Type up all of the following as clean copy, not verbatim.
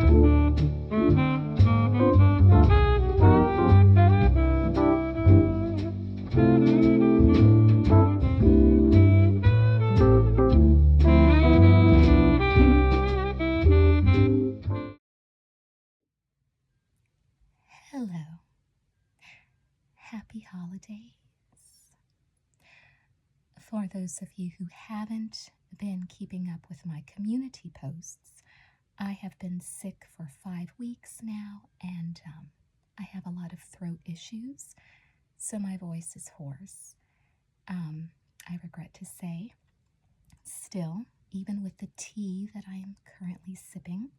Hello. Happy holidays. For those of you who haven't been keeping up with my community posts, I have been sick for 5 weeks now, and I have a lot of throat issues, so my voice is hoarse. I regret to say, still, even with the tea that I am currently sipping,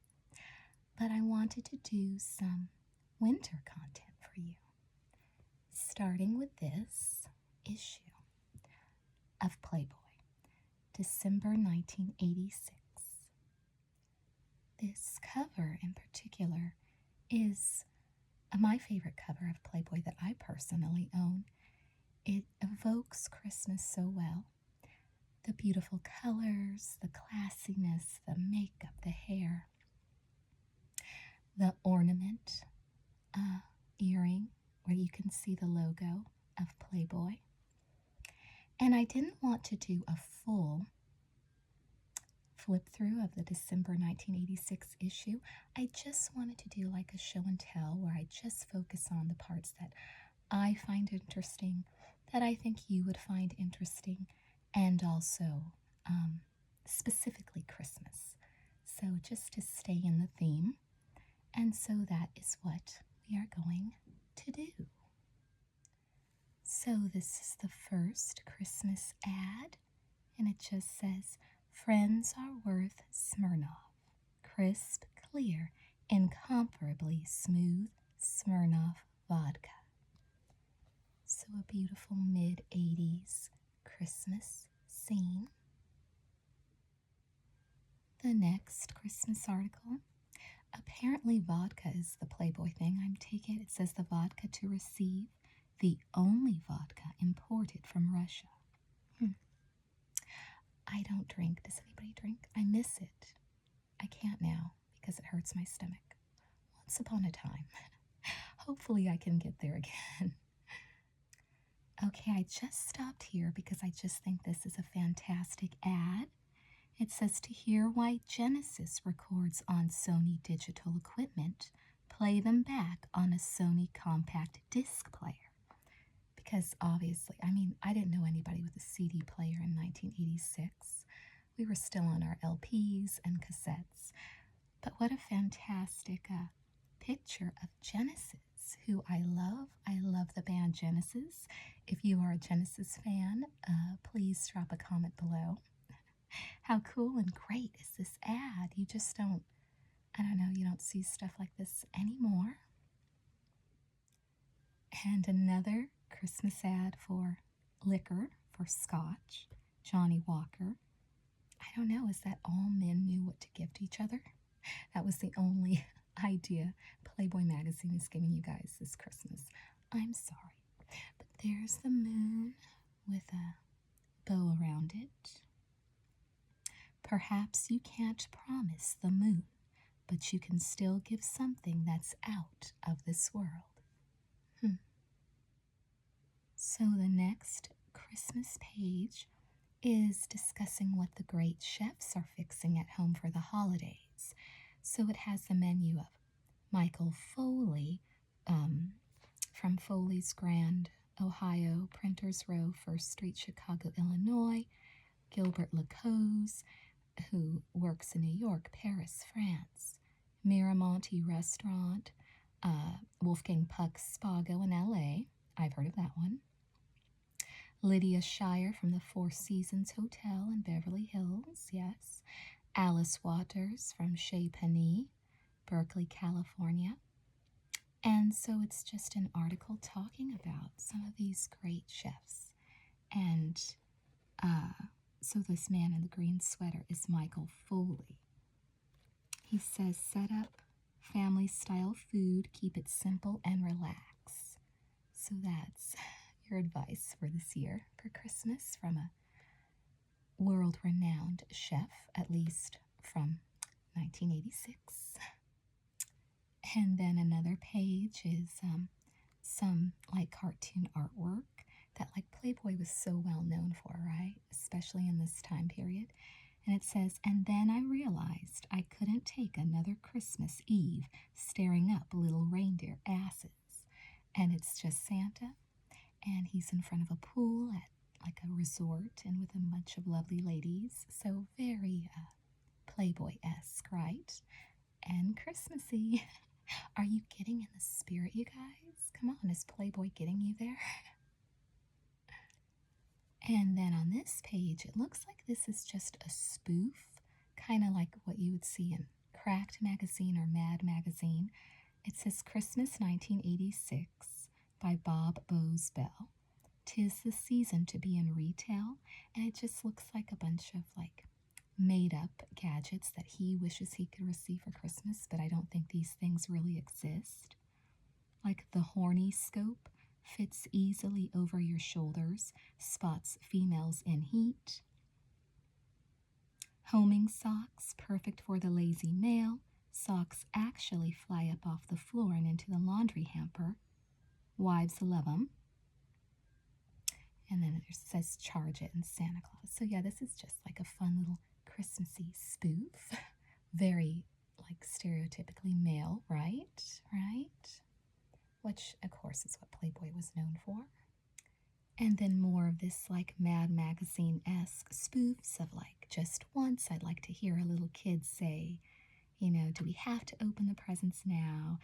but I wanted to do some winter content for you, starting with this issue of Playboy, December 1986. This cover in particular is my favorite cover of Playboy that I personally own. It evokes Christmas so well. The beautiful colors, the classiness, the makeup, the hair, the ornament, earring where you can see the logo of Playboy. And I didn't want to do a full flip through of the December 1986 issue. I just wanted to do like a show and tell where I just focus on the parts that I find interesting, that I think you would find interesting, and also specifically Christmas. So just to stay in the theme. And so that is what we are going to do. So this is the first Christmas ad, and it just says, "Friends are worth Smirnoff. Crisp, clear, incomparably smooth Smirnoff vodka." So a beautiful mid-80s Christmas scene. The next Christmas article. Apparently vodka is the Playboy thing. I'm taking it. It says the vodka to receive, the only vodka imported from Russia. I don't drink. Does anybody drink? I miss it. I can't now because it hurts my stomach. Once upon a time. Hopefully I can get there again. Okay, I just stopped here because I just think this is a fantastic ad. It says, to hear why Genesis records on Sony digital equipment, play them back on a Sony compact disc player. Because obviously, I didn't know anybody with a CD player in 1986. We were still on our LPs and cassettes. But what a fantastic picture of Genesis, who I love. I love the band Genesis. If you are a Genesis fan, please drop a comment below. How cool and great is this ad? You just don't, you don't see stuff like this anymore. And another Christmas ad for liquor, for scotch, Johnny Walker. I don't know, is that all men knew what to give to each other? That was the only idea Playboy magazine is giving you guys this Christmas. I'm sorry. But there's the moon with a bow around it. Perhaps you can't promise the moon, but you can still give something that's out of this world. So the next Christmas page is discussing what the great chefs are fixing at home for the holidays. So it has the menu of Michael Foley from Foley's Grand, Ohio, Printers Row, 1st Street, Chicago, Illinois, Gilbert Lacose, who works in New York, Paris, France, Miramonte Restaurant, Wolfgang Puck's Spago in LA. I've heard of that one. Lydia Shire from the Four Seasons Hotel in Beverly Hills, yes. Alice Waters from Chez Panisse, Berkeley, California. And so it's just an article talking about some of these great chefs. And so this man in the green sweater is Michael Foley. He says, set up family-style food, keep it simple and relax. So that's your advice for this year for Christmas from a world-renowned chef, at least from 1986. And then another page is some like cartoon artwork that like Playboy was so well known for, right? Especially in this time period. And it says, and then I realized I couldn't take another Christmas Eve staring up little reindeer asses. And it's just Santa, and he's in front of a pool at like a resort and with a bunch of lovely ladies. So very Playboy-esque, right? And Christmassy. Are you getting in the spirit, you guys? Come on, is Playboy getting you there? And then on this page, it looks like this is just a spoof, kind of like what you would see in Cracked Magazine or Mad Magazine. It says Christmas 1986 by Bob Bowes Bell. 'Tis the season to be in retail, and it just looks like a bunch of like made up gadgets that he wishes he could receive for Christmas, but I don't think these things really exist. Like the horny scope fits easily over your shoulders, spots females in heat. Homing socks, perfect for the lazy male. Socks actually fly up off the floor and into the laundry hamper. Wives love 'em. And then it says charge it in Santa Claus. So yeah, this is just like a fun little Christmassy spoof. Very like stereotypically male, right? Right? Which of course is what Playboy was known for. And then more of this like Mad Magazine-esque spoofs of like just once I'd like to hear a little kid say, you know, do we have to open the presents now?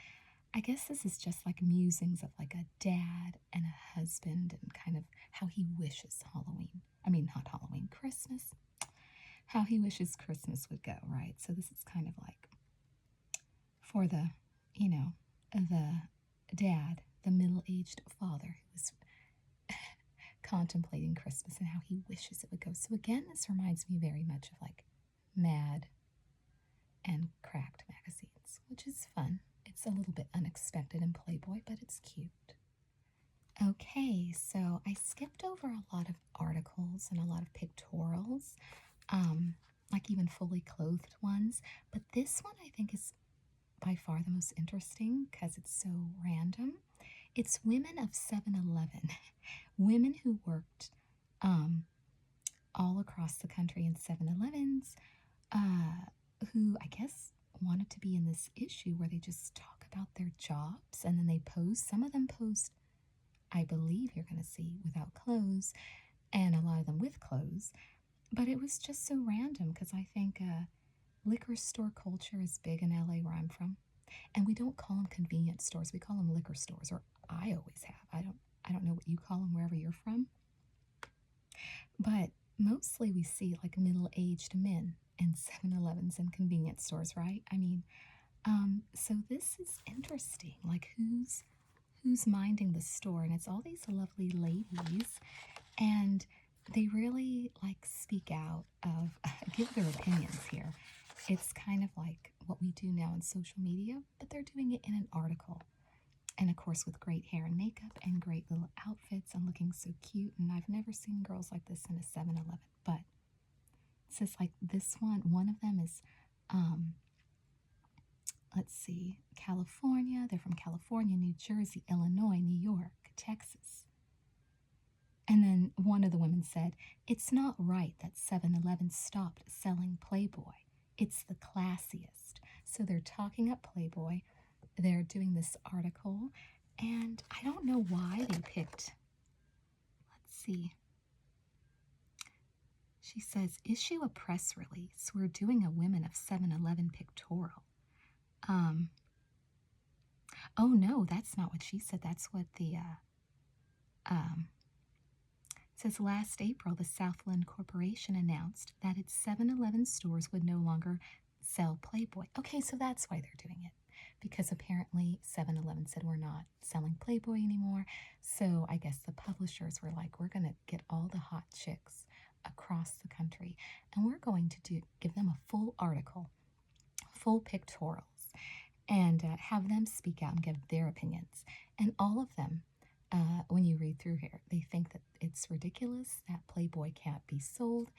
I guess this is just like musings of like a dad and a husband and kind of how he wishes Halloween. I mean, not Halloween, Christmas. How he wishes Christmas would go, right? So this is kind of like for the, you know, the dad, the middle-aged father who is contemplating Christmas and how he wishes it would go. So again, this reminds me very much of like Mad and Cracked magazines, which is fun. It's a little bit unexpected in Playboy, but it's cute. Okay, so I skipped over a lot of articles and a lot of pictorials, like even fully clothed ones, but this one I think is by far the most interesting because it's so random. It's women of 7-Eleven, women who worked all across the country in 7-Elevens, who I guess wanted to be in this issue where they just talk about their jobs and then they pose. Some of them posed, I believe you're going to see, without clothes, and a lot of them with clothes. But it was just so random because I think liquor store culture is big in LA where I'm from. And we don't call them convenience stores. We call them liquor stores, or I always have. I don't know what you call them wherever you're from. But mostly we see like middle-aged men in 7-Elevens and convenience stores, right? I mean, so this is interesting. Like who's minding the store? And it's all these lovely ladies, and they really like speak out of give their opinions here. It's kind of like what we do now in social media, but they're doing it in an article. And of course with great hair and makeup and great little outfits and looking so cute. And I've never seen girls like this in a 7-Eleven, but it says like this one of them is, let's see, California. They're from California, New Jersey, Illinois, New York, Texas. And then one of the women said, it's not right that 7-Eleven stopped selling Playboy. It's the classiest. So they're talking up Playboy. They're doing this article, and I don't know why they picked, let's see. She says, issue a press release. We're doing a Women of 7-Eleven pictorial. Oh no, that's not what she said. That's what the, it says last April, the Southland Corporation announced that its 7-Eleven stores would no longer sell Playboy. Okay, so that's why they're doing it. Because apparently 7-Eleven said we're not selling Playboy anymore. So I guess the publishers were like, we're going to get all the hot chicks across the country, and we're going to give them a full article, full pictorials, and have them speak out and give their opinions. And all of them, when you read through here, they think that it's ridiculous that Playboy can't be sold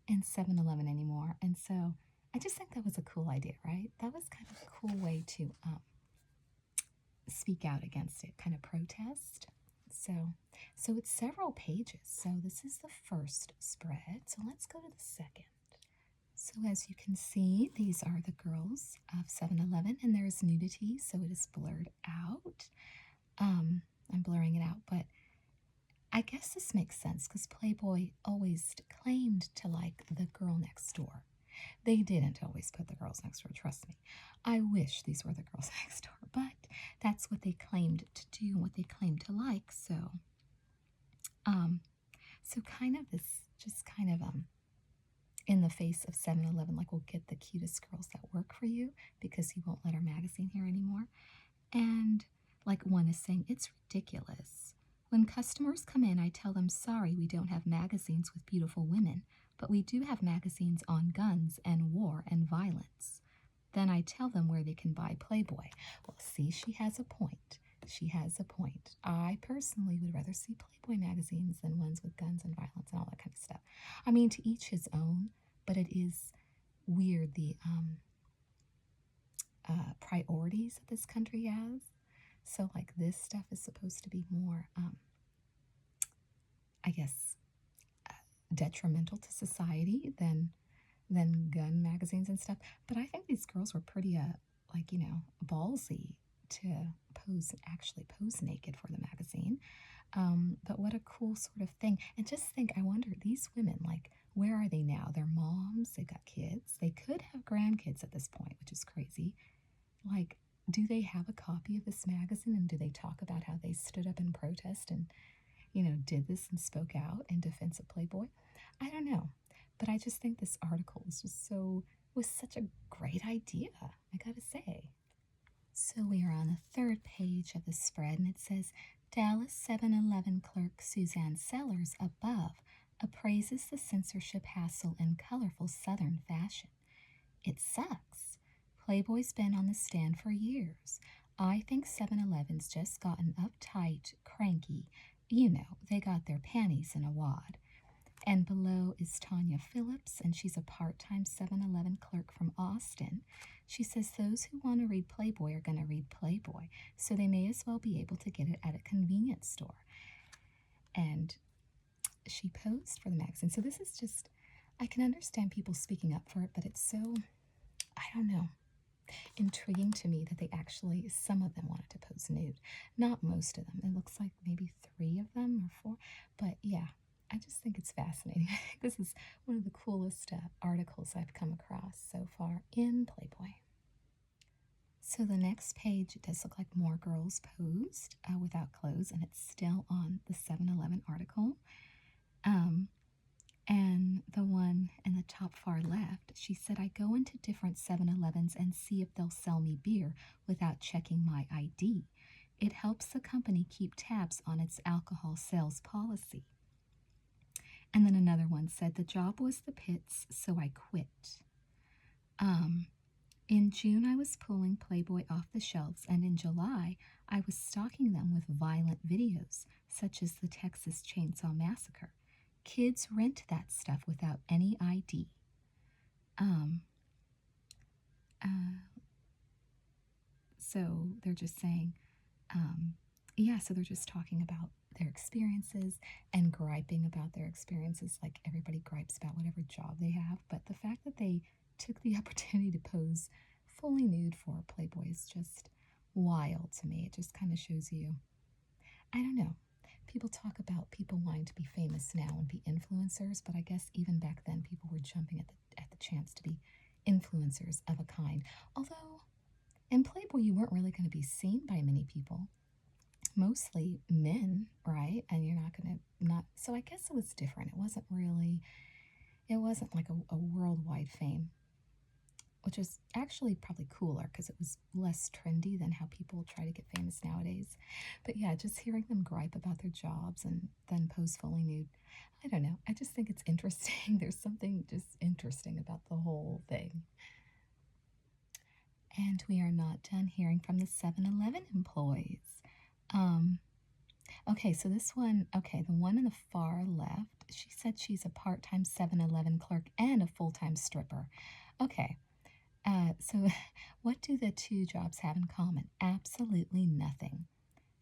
in 7-Eleven anymore. And so I just think that was a cool idea, right? That was kind of a cool way to speak out against it, kind of protest. So, so it's several pages. So this is the first spread. So let's go to the second. So as you can see, these are the girls of 7-Eleven, and there is nudity, so it is blurred out. I'm blurring it out, but I guess this makes sense because Playboy always claimed to like the girl next door. They didn't always put the girls next door, trust me. I wish these were the girls next door, but that's what they claimed to do and what they claimed to like. Um, so kind of this, just kind of in the face of 7-Eleven, like we'll get the cutest girls that work for you because you won't let our magazine here anymore. And like one is saying, it's ridiculous. When customers come in, I tell them, sorry, we don't have magazines with beautiful women, but we do have magazines on guns and war and violence. Then I tell them where they can buy Playboy. Well, see, she has a point. She has a point. I personally would rather see Playboy magazines than ones with guns and violence and all that kind of stuff. I mean, to each his own, but it is weird the priorities that this country has. So, like, this stuff is supposed to be more, I guess, detrimental to society than gun magazines and stuff. But I think these girls were pretty, like, ballsy to actually pose naked for the magazine. But what a cool sort of thing. And just think, I wonder, these women, like, where are they now? They're moms, they've got kids. They could have grandkids at this point, which is crazy. Like, do they have a copy of this magazine and do they talk about how they stood up in protest and, did this and spoke out in defense of Playboy? I don't know. But I just think this article was such a great idea, I gotta say. So we are on the third page of the spread, and it says Dallas 7-Eleven clerk Suzanne Sellers above appraises the censorship hassle in colorful Southern fashion. It sucks. Playboy's been on the stand for years. I think 7-Eleven's just gotten uptight, cranky. They got their panties in a wad. And below is Tanya Phillips, and she's a part-time 7-Eleven clerk from Austin. She says those who want to read Playboy are going to read Playboy, so they may as well be able to get it at a convenience store. And she posed for the magazine. So this is just, I can understand people speaking up for it, but it's so, I don't know, intriguing to me that some of them wanted to pose nude. Not most of them. It looks like maybe 3 of them or 4. But yeah, I just think it's fascinating. This is one of the coolest articles I've come across so far in Playboy. So the next page, it does look like more girls posed without clothes, and it's still on the 7-Eleven article. And the one in the top far left, she said, I go into different 7-Elevens and see if they'll sell me beer without checking my ID. It helps the company keep tabs on its alcohol sales policy. And then another one said, the job was the pits, so I quit. In June, I was pulling Playboy off the shelves, and in July, I was stocking them with violent videos, such as the Texas Chainsaw Massacre. Kids rent that stuff without any ID. So they're just saying, so they're just talking about their experiences and griping about their experiences, like everybody gripes about whatever job they have. But the fact that they took the opportunity to pose fully nude for Playboy is just wild to me. It just kind of shows you, I don't know. People talk about people wanting to be famous now and be influencers, but I guess even back then people were jumping at the chance to be influencers of a kind. Although in Playboy you weren't really going to be seen by many people. Mostly men, right? And you're not so I guess it was different. It wasn't like a worldwide fame, which is actually probably cooler because it was less trendy than how people try to get famous nowadays. But yeah, just hearing them gripe about their jobs and then pose fully nude, I don't know. I just think it's interesting. There's something just interesting about the whole thing. And we are not done hearing from the 7-Eleven employees. Okay, so this one, the one in the far left, she said she's a part-time 7-Eleven clerk and a full-time stripper. Okay, So, what do the two jobs have in common? Absolutely nothing.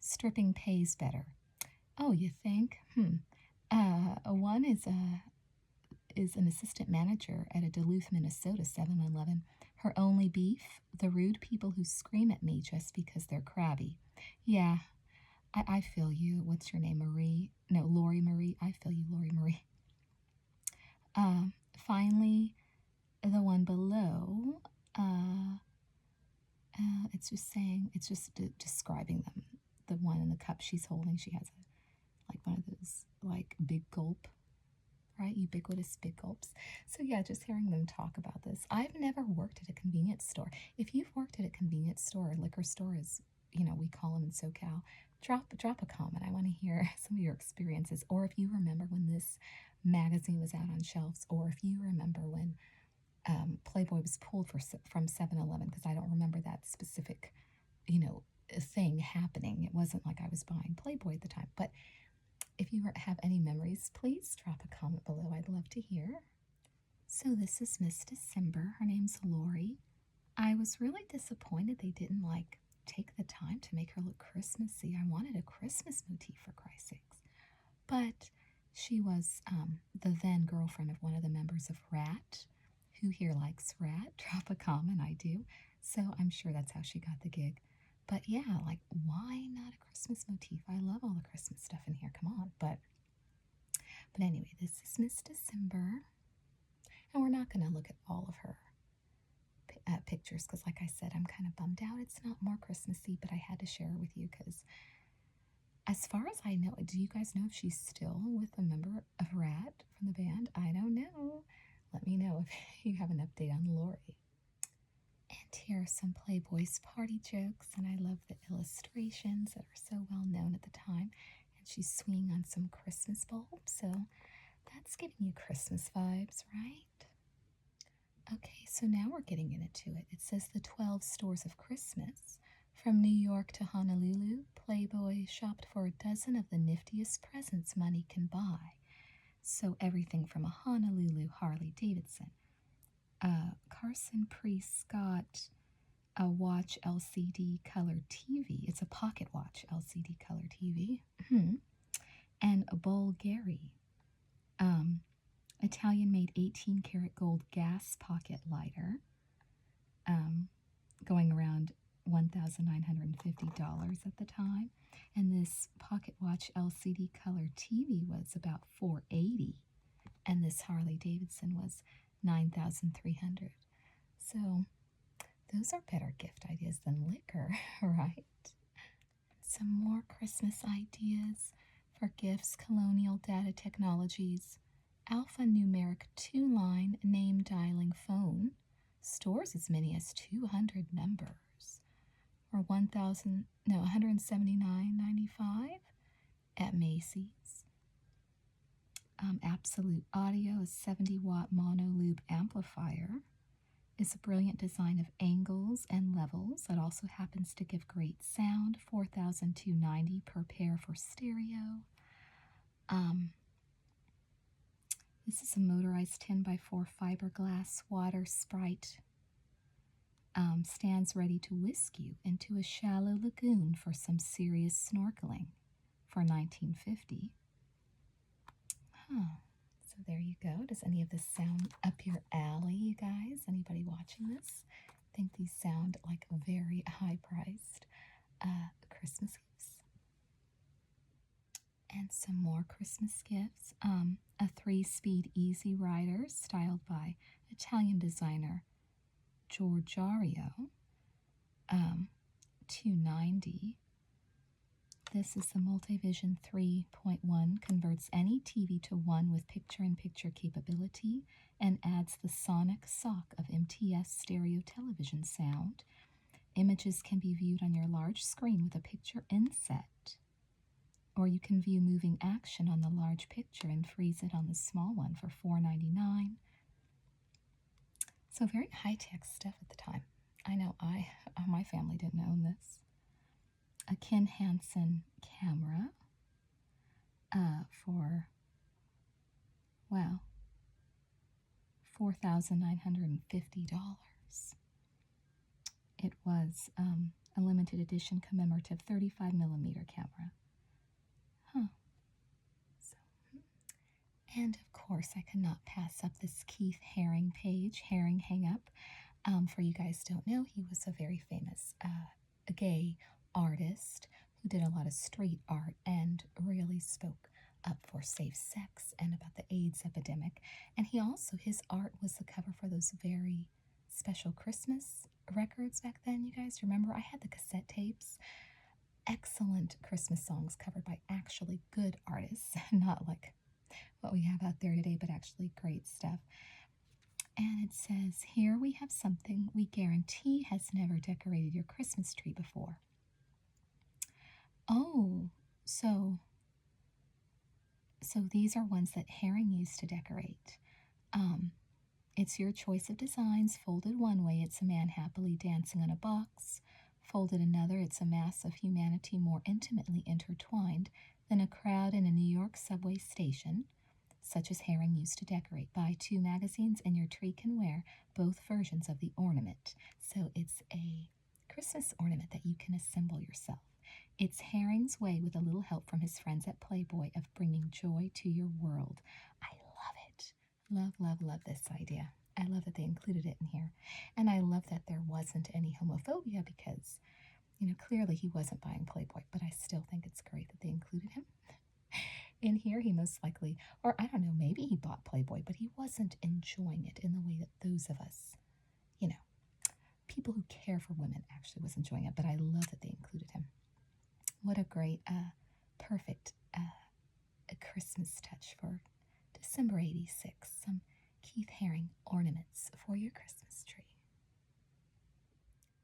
Stripping pays better. Oh, you think? One is an assistant manager at a Duluth, Minnesota 7-Eleven. Her only beef? The rude people who scream at me just because they're crabby. Yeah, I feel you. What's your name, Marie? No, Lori Marie. I feel you, Lori Marie. Finally, the one below, it's just saying, it's just describing them. The one in the cup she's holding, she has like one of those like big gulp, right? Ubiquitous big gulps. So yeah, just hearing them talk about this. I've never worked at a convenience store. If you've worked at a convenience store or liquor store, as you know, we call them in SoCal, drop a comment. I want to hear some of your experiences, or if you remember when this magazine was out on shelves, or if you remember when Playboy was pulled from 7-Eleven, because I don't remember that specific, thing happening. It wasn't like I was buying Playboy at the time. But if you have any memories, please drop a comment below. I'd love to hear. So this is Miss December. Her name's Lori. I was really disappointed they didn't take the time to make her look Christmassy. I wanted a Christmas motif, for Christ's sakes. But she was the then girlfriend of one of the members of Rat. Who here likes Rat? Drop a comment, I do. So I'm sure that's how she got the gig. But yeah, why not a Christmas motif? I love all the Christmas stuff in here. Come on. But anyway, this is Miss December. And we're not going to look at all of her pictures because, like I said, I'm kind of bummed out. It's not more Christmassy, but I had to share it with you because, as far as I know, do you guys know if she's still with a member of Rat from the band? I don't know. Let me know if you have an update on Lori. And here are some Playboy's party jokes, and I love the illustrations that are so well known at the time. And she's swinging on some Christmas bulbs, so that's giving you Christmas vibes, right? Okay, so now we're getting into it. It says the 12 stores of Christmas. From New York to Honolulu, Playboy shopped for a dozen of the niftiest presents money can buy. So everything from a Honolulu Harley Davidson. Carson Priest got a watch LCD color TV. It's a pocket watch LCD color TV. And a Bulgari. Italian made 18 karat gold gas pocket lighter. Going around $1,950 at the time. And this pocket watch LCD color TV was about $480. And this Harley Davidson was $9,300. So those are better gift ideas than liquor, right? Some more Christmas ideas for gifts. Colonial Data Technologies. Alphanumeric 2-line name dialing phone. Stores as many as 200 numbers. Or $179.95 at Macy's. Absolute Audio, a 70-watt mono loop amplifier, is a brilliant design of angles and levels that also happens to give great sound. $4,290 per pair for stereo. This is a motorized 10x4 fiberglass water sprite. Stands ready to whisk you into a shallow lagoon for some serious snorkeling for $19.50. So there you go. Does any of this sound up your alley, you guys? Anybody watching this? I think these sound like very high-priced Christmas gifts. And some more Christmas gifts. A 3-speed Easy Rider styled by Italian designer Giorgio. $290. This is the Multivision 3.1, converts any TV to one with picture-in-picture capability and adds the sonic sock of MTS stereo television sound. Images can be viewed on your large screen with a picture inset, or you can view moving action on the large picture and freeze it on the small one for $4.99. So very high-tech stuff at the time. I know my family didn't own this. A Ken Hansen camera for, wow, $4,950. It was a limited edition commemorative 35mm camera. Huh. So, and of course, I could not pass up this Keith Haring page, Haring Hang Up. For you guys don't know, he was a very famous gay artist who did a lot of street art and really spoke up for safe sex and about the AIDS epidemic. And he also, his art was the cover for those very special Christmas records back then. You guys remember? I had the cassette tapes. Excellent Christmas songs covered by actually good artists, not like what we have out there today, but actually great stuff. And it says, here we have something we guarantee has never decorated your Christmas tree before. Oh, so these are ones that Herring used to decorate. It's your choice of designs. Folded one way, it's a man happily dancing on a box. Folded another, it's a mass of humanity more intimately intertwined than a crowd in a New York subway station, such as Herring used to decorate. Buy 2 magazines and your tree can wear both versions of the ornament. So it's a Christmas ornament that you can assemble yourself. It's Herring's way, with a little help from his friends at Playboy, of bringing joy to your world. I love it. Love, love, love this idea. I love that they included it in here. And I love that there wasn't any homophobia because, clearly he wasn't buying Playboy, but I still think it's great that they included him. In here, he most likely, or I don't know, maybe he bought Playboy, but he wasn't enjoying it in the way that those of us, people who care for women actually was enjoying it, but I love that they included him. What a great, perfect a Christmas touch for December 86. Some Keith Haring ornaments for your Christmas tree.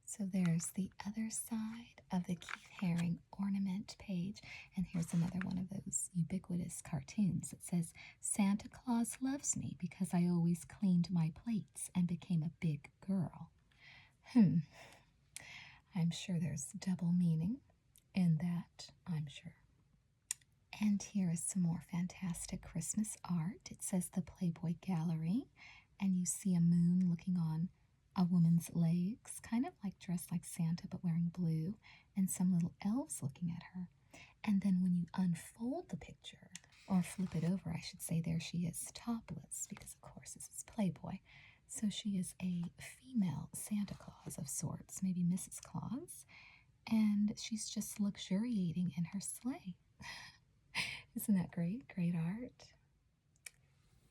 So there's the other side of the Keith Haring ornament page. And here's another one of those ubiquitous cartoons. It says, Santa Claus loves me because I always cleaned my plates and became a big girl. I'm sure there's double meaning in that, I'm sure. And here is some more fantastic Christmas art. It says the Playboy Gallery, and you see a moon looking on a woman's legs, kind of like dressed like Santa but wearing blue, and some little elves looking at her. And then when you unfold the picture, or flip it over, I should say, there she is topless, because of course this is Playboy. So she is a female Santa Claus of sorts, maybe Mrs. Claus, and she's just luxuriating in her sleigh. Isn't that great? Great art.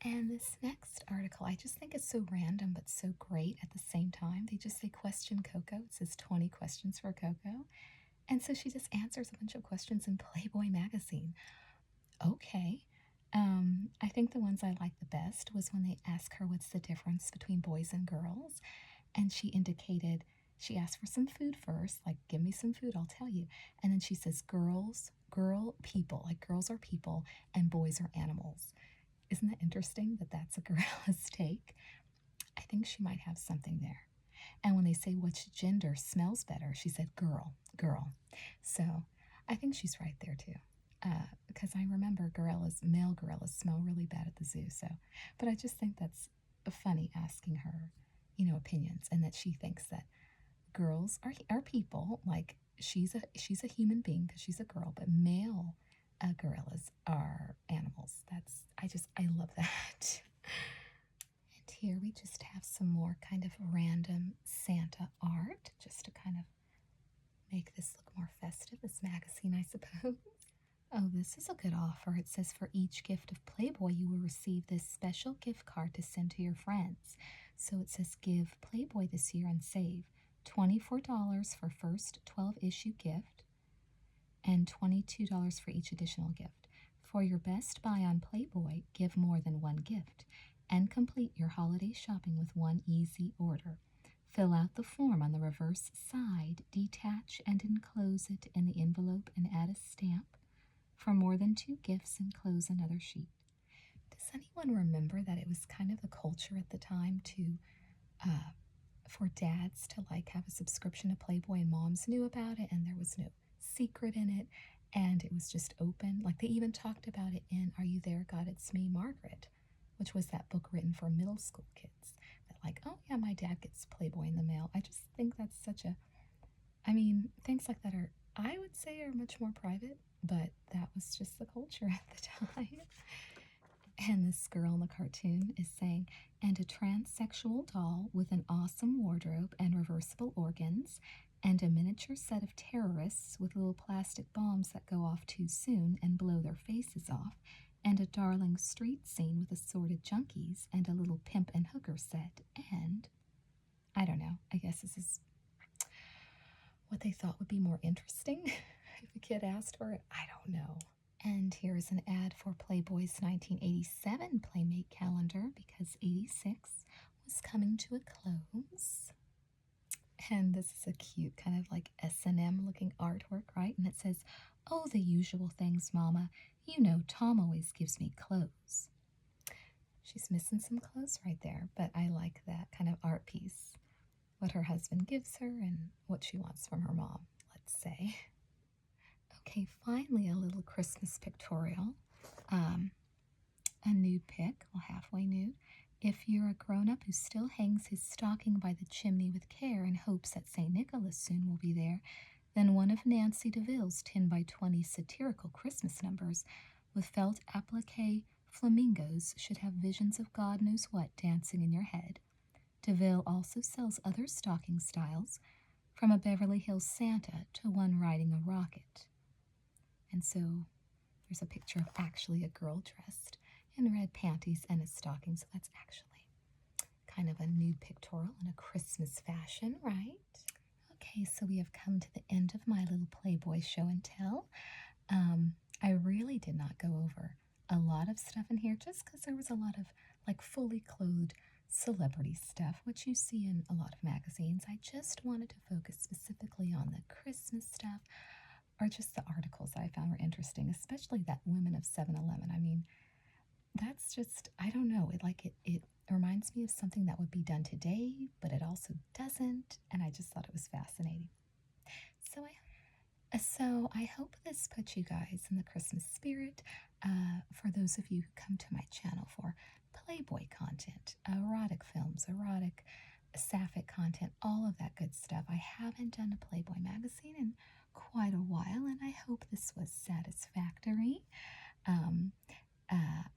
And this next article, I just think it's so random but so great at the same time. They just say question Coco. It says 20 questions for Coco. And so she just answers a bunch of questions in Playboy magazine. Okay. I think the ones I liked the best was when they asked her what's the difference between boys and girls. And she indicated, she asked for some food first, like, give me some food, I'll tell you. And then she says, people, like girls are people and boys are animals. Isn't that interesting that that's a girl's take? I think she might have something there. And when they say which gender smells better, she said girl. So I think she's right there too. Because I remember male gorillas smell really bad at the zoo. But I just think that's funny asking her, opinions, and that she thinks that girls are people, like she's a human being because she's a girl, but male gorillas are animals. I love that. And here we just have some more kind of random Santa art, just to kind of make this look more festive, this magazine, I suppose. Oh, this is a good offer. It says for each gift of Playboy, you will receive this special gift card to send to your friends. So it says give Playboy this year and save $24 for first 12-issue gift and $22 for each additional gift. For your best buy on Playboy, give more than one gift and complete your holiday shopping with one easy order. Fill out the form on the reverse side, detach and enclose it in the envelope and add a stamp. For more than 2 gifts, enclose another sheet. Does anyone remember that it was kind of the culture at the time for dads to have a subscription to Playboy, and moms knew about it and there was no secret in it and it was just open? Like they even talked about it in Are You There, God? It's Me, Margaret, which was that book written for middle school kids that like, oh yeah, my dad gets Playboy in the mail. I just think that's such a, I mean, things like that are, I would say, are much more private, but that was just the culture at the time. And this girl in the cartoon is saying, and a transsexual doll with an awesome wardrobe and reversible organs, and a miniature set of terrorists with little plastic bombs that go off too soon and blow their faces off, and a darling street scene with assorted junkies, and a little pimp and hooker set, and I don't know, I guess this is what they thought would be more interesting if a kid asked for it. I don't know. And here's an ad for Playboy's 1987 Playmate calendar because 86 was coming to a close. And this is a cute kind of like S&M looking artwork, right? And it says, oh, the usual things, Mama. You know Tom always gives me clothes. She's missing some clothes right there, but I like that kind of art piece. What her husband gives her and what she wants from her mom, let's say. Okay, finally a little Christmas pictorial. A nude pic, well, halfway nude. If you're a grown-up who still hangs his stocking by the chimney with care and hopes that St. Nicholas soon will be there, then one of Nancy DeVille's 10 by 20 satirical Christmas numbers with felt applique flamingos should have visions of God knows what dancing in your head. DeVille also sells other stocking styles, from a Beverly Hills Santa to one riding a rocket. And so there's a picture of actually a girl dressed in red panties and a stocking, so that's actually kind of a nude pictorial in a Christmas fashion, right? Okay, so we have come to the end of my little Playboy show and tell. I really did not go over a lot of stuff in here just because there was a lot of like fully clothed celebrity stuff, which you see in a lot of magazines. I just wanted to focus specifically on the Christmas stuff, or just the articles I found were interesting, especially that Women of 7-Eleven. I mean, that's just, I don't know, it reminds me of something that would be done today, but it also doesn't, and I just thought it was fascinating. So I hope this puts you guys in the Christmas spirit. For those of you who come to my channel for Playboy content, erotic films, erotic sapphic content, all of that good stuff. I haven't done a Playboy magazine in quite a while, and I hope this was satisfactory.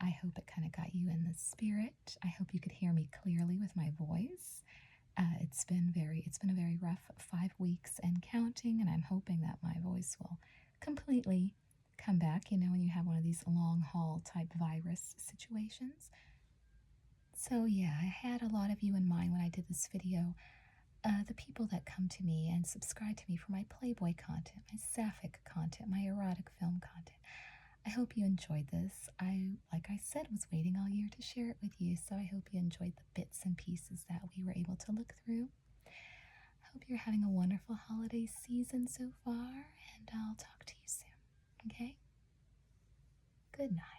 I hope it kind of got you in the spirit. I hope you could hear me clearly with my voice. It's been a very rough 5 weeks and counting, and I'm hoping that my voice will completely come back, you know, when you have one of these long haul type virus situations. So yeah, I had a lot of you in mind when I did this video. The people that come to me and subscribe to me for my Playboy content, my sapphic content, my erotic film content. I hope you enjoyed this. Like I said, was waiting all year to share it with you, so I hope you enjoyed the bits and pieces that we were able to look through. I hope you're having a wonderful holiday season so far, and I'll talk to you soon, okay? Good night.